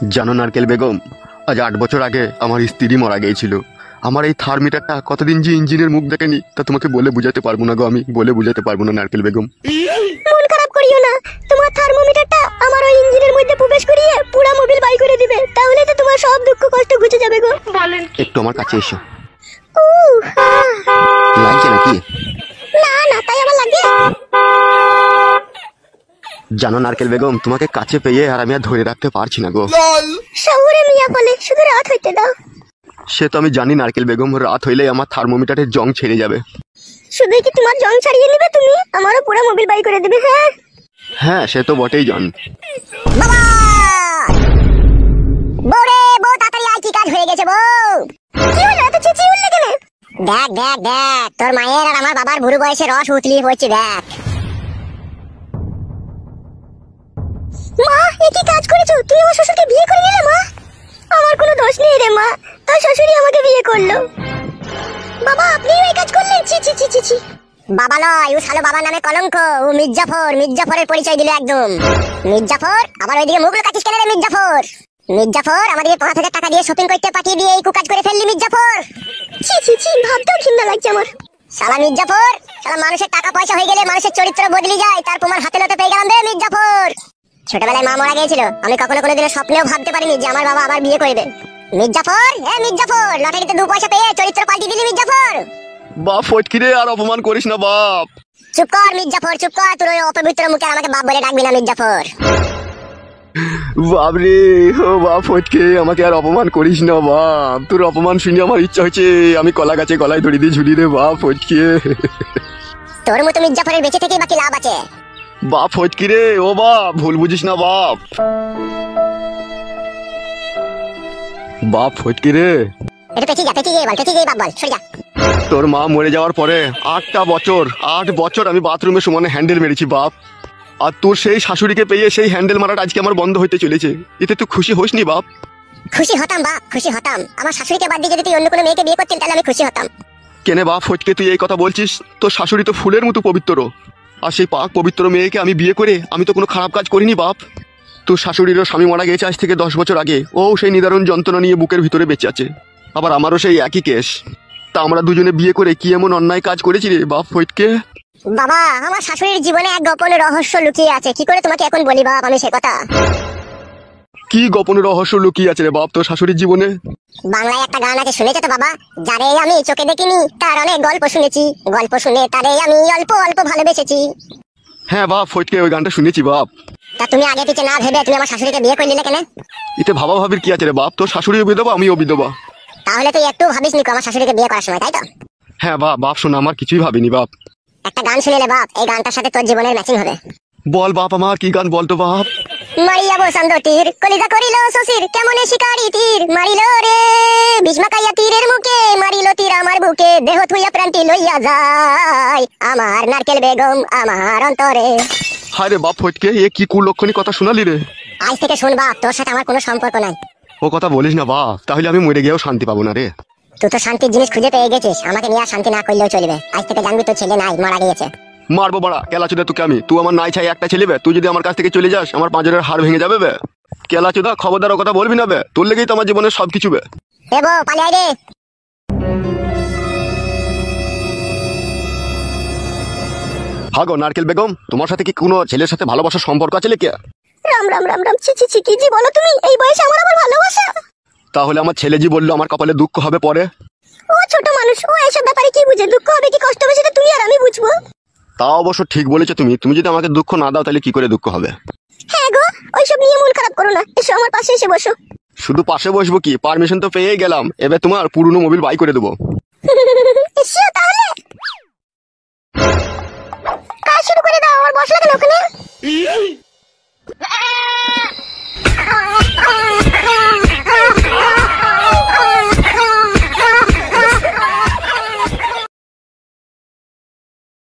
জানো নারকেল বেগম, আজ 8 বছর আগে আমার স্ত্রী মারা গিয়েছিল। আমার এই থার্মিটারটা কতদিন যে ইঞ্জিনের মুখ দেখেনি তা তোমাকে বলে বুঝাতে পারবো না গো, আমি বলে বুঝাতে পারবো না নারকেল বেগম। মন খারাপ করিও না, তোমার থার্মোমিটারটা আমার ওই ইঞ্জিনের মধ্যে প্রবেশ করিয়ে পুরো মোবিল বাই করে দিবে, তাহলে তো তোমার সব দুঃখ কষ্ট ঘুচে যাবে গো। বলেন একটু আমার কাছে এসো। হ্যাঁ। লাগছে নাকি? না না, তাই আবার লাগে। জানো নারকেল বেগম, তোমাকে কাছে পেয়ে আর আমি আর ধরে রাখতে পারছি না গো। শহুরে মিয়া বলে শুধু রাত হইতে দাও। সে তো আমি জানি নারকেল বেগম, রাত হইলেই আমার থার্মোমিটারের জং ছেড়ে যাবে। শুধু কি তোমার জং ছাড়িয়ে নিবে তুমি, আমারও পুরো মোবিল বাই করে দিবে। হ্যাঁ হ্যাঁ, সে তো বটেই জন। বাবা বউরে, বউ তাড়াতাড়ি আয়, কি কাজ হয়ে গেছে বউ? কি হলো এত চেঁচিয়ে উঠলে কেন? দেখ দেখ দেখ, তোর মায়ের আর আমার বাবার বুড়ো বয়সে রস উতলিয়ে পড়ছে, দেখ। মা, এ কি কাজ করেছো তুমি? আমার শ্বশুরকে বিয়ে করে নিলে মা। আমার কোনো দোষ নেই রে মা, তোর শ্বশুরই আমাকে বিয়ে করলো। বাবা, আপনিও এই কাজ করলেন? ছি ছি ছি ছি ছি। বাবা নয়, ও শালো বাবার নামে কলঙ্ক। ও মির্জাফর, মির্জাফরের পরিচয় দিল একদম। মির্জাফর, আবার ওইদিকে মুখ লুকাচ্ছিস কেন রে মির্জাফর? মির্জাফর, আমাদের 5,000 টাকা দিয়ে শপিং করতে পাঠিয়ে দিয়ে এই কুকাজ করে ফেললি মির্জাফর। ছি ছি ছি, ভাবতেও ঘৃণা লাগছে আমার। শালা মির্জাফর, শালা মানুষের টাকা পয়সা হয়ে গেলে মানুষের চরিত্র বদলে যায়, তার প্রমাণ হাতে নাতে পেয়ে গেলাম রে মির্জাফর। ছোটবেলায় মা মারা গিয়েছিল, আমি কখনো কোনোদিনও স্বপ্নেও ভাবতে পারিনি যে আমার বাবা আবার বিয়ে করবে। মির্জাফর, মির্জাফর, লটারিতে 2 পয়সা পেয়ে চরিত্র পাল্টে দিলি মির্জাফর। বাপ ফটকিরে, আর অপমান করিস না বাপ। চুপ কর মির্জাফর, চুপ কর। তোর ওই অপবিত্র মুখে আমাকে বাপ বলে ডাকবি না মির্জাফর। বাপরে, ও বাপ ফটকে, আমাকে আর অপমান করিস না বাপ। তোর অপমান শুনে আমার ইচ্ছা হচ্ছে আমি কলা গাছে গলায় দড়ি দিয়ে ঝুলি রে বাপ ফটকে। তোর মতো মির্জাফরের বেঁচে থেকে বাকি লাভ আছে? বাপ ফটকিরে, ও বাপ ভুল বুঝিস না বাপ। বাপ ফটকিরে, একটু পেঁচিয়ে যা, পেঁচিয়ে বল, পেঁচিয়ে বাপ বল, সরে যা। তোর মা মরে যাওয়ার পরে 8 বছর আমি বাথরুমে সমানে হ্যান্ডেল মেরেছি বাপ। আর তোর সেই শাশুড়িকে পেয়ে সেই হ্যান্ডেল মারাটা আজকে আমার বন্ধ হইতে চলেছে। এতে তুই খুশি হোস নি বাপ? খুশি হতাম বাপ, খুশি হতাম। আমার শাশুড়িকে বাদ দিয়ে যদি তুই অন্য কোনো মেয়েকে বিয়ে করতিস তাহলে আমি খুশি হতাম। কেনে বাপ ফটকে তুই এই কথা বলছিস? তোর শাশুড়ি তো ফুলের মতো পবিত্র, আর সেই পাক পবিত্র মেয়েকে আমি বিয়ে করে আমি তো কোনো খারাপ কাজ করিনি বাপ। তোর শাশুড়িরও স্বামী মারা গেছে আজ থেকে 10 বছর আগে, ও সেই নিদারুণ যন্ত্রণা নিয়ে বুকের ভিতরে বেঁচে আছে। আবার আমারও সেই একই কেস। তা আমরা দুজনে বিয়ে করে কি এমন অন্যায় কাজ করেছি রে বাপ ফটকে? বাবা, আমার শাশুড়ির জীবনে এক গোপন রহস্য লুকিয়ে আছে, কি করে তোমাকে এখন বলি বাপ আমি সে কথা। কি গোপন রহস্য লুকিয়ে আছে রে বাপ তোর শাশুড়ির জীবনে? বাংলায় একটা গান আছে, শুনেছো তো বাবা? যারে আমি চোখে দেখিনি তার অনেক গল্প শুনেছি, গল্প শুনে তারে আমি অল্প অল্প ভালোবেসেছি। হ্যাঁ বাপ ফটকে, ওই গানটা শুনেছি বাপ। তা তুমি আগে পিছে না ভেবে তুমি আমার শাশুড়িকে বিয়ে করে নিলে কেন? এতে ভাবা ভাবির কি আছে রে বাপ? তোর শাশুড়িও বিধবা, আমিও বিধবা। তাহলে তুই একটু ভাবিস নি আমার শাশুড়িকে বিয়ে করার সময়, তাই তো? হ্যাঁ বাপ, বাপ শোনা, আমার কিছুই ভাবিনি বাপ। একটা গান শুনেলে বাপ, এই গানটার সাথে তোর জীবনের ম্যাচিং হবে। বল বাপ, আমার কি গান বলতো বাপ? মারিয়া বসন্ত তীর কলিজা করিল শশীর, কেমনে শিকারি তীর মারিল রে, ভীষ্মাকাইয়া তীরের মুখে মারিল তীর আমার বুকে, দেহ থুইয়া প্রান্তি লইয়া যায় আমার নারকেল বেগম আমার অন্তরে। হায় রে বাপ ফটকে, এ কি কুলক্ষণী কথা শোনালি রে। আজ থেকে শোন বাপ, তোর সাথে আমার কোনো সম্পর্ক নাই। ও কথা বলিস না বাপ, তাহলে আমি মরে গিয়েও শান্তি পাবো না রে। তুই তো শান্তির জিনিস খুঁজে পেয়ে গেছিস, আমাকে নিয়ে আর শান্তি না করলেও চলবে। আজ থেকে জানবি তোর ছেলে নাই, মারা গিয়েছে। মারবো বাড়া কেলাচোদা তোকে আমি। তুই আমার নাই ছাই একটা ছেলে বে, তুই যদি আমার কাছ থেকে চলে যাস আমার পাঁজরের হাড় ভেঙে যাবে বে। কেলাচোদা, খবরদার ও কথা বলবি না বে, তোর লেগেই তো আমার জীবনের সবকিছু বে। দেবো পালিয়ে আয় রে। হাগো নারকেল বেগম, তোমার সাথে কি কোনো ছেলের সাথে ভালোবাসার সম্পর্ক আছে লেকে? রাম রাম রাম রাম, ছি ছি ছি, কি জি বলো তুমি? এই বয়সে আমার আবার ভালোবাসা? তাহলে আমার ছেলে জি বললো আমার কপালে দুঃখ হবে পরে। ও ছোট মানুষ, ও এইসব ব্যাপারে কি বুঝে? দুঃখ হবে কি কষ্ট হবে সেটা তুমি আর আমি বুঝবো। তা অবশ্য ঠিক বলেছো তুমি। তুমি যদি আমাকে দুঃখ না দাও তাহলে কি করে দুঃখ হবে? হ্যাঁ গো, ওইসব নিয়ে মন খারাপ করো না, এসো আমার পাশে এসে বসো। শুধু পাশে বসবো কি, পারমিশন তো পেয়ে গেলাম, এবার তোমার পুরনো মোবিল বাই করে দেবো। এসো তাহলে, কাজ শুরু করে দাও। আমার বসলা কেন ওখানে?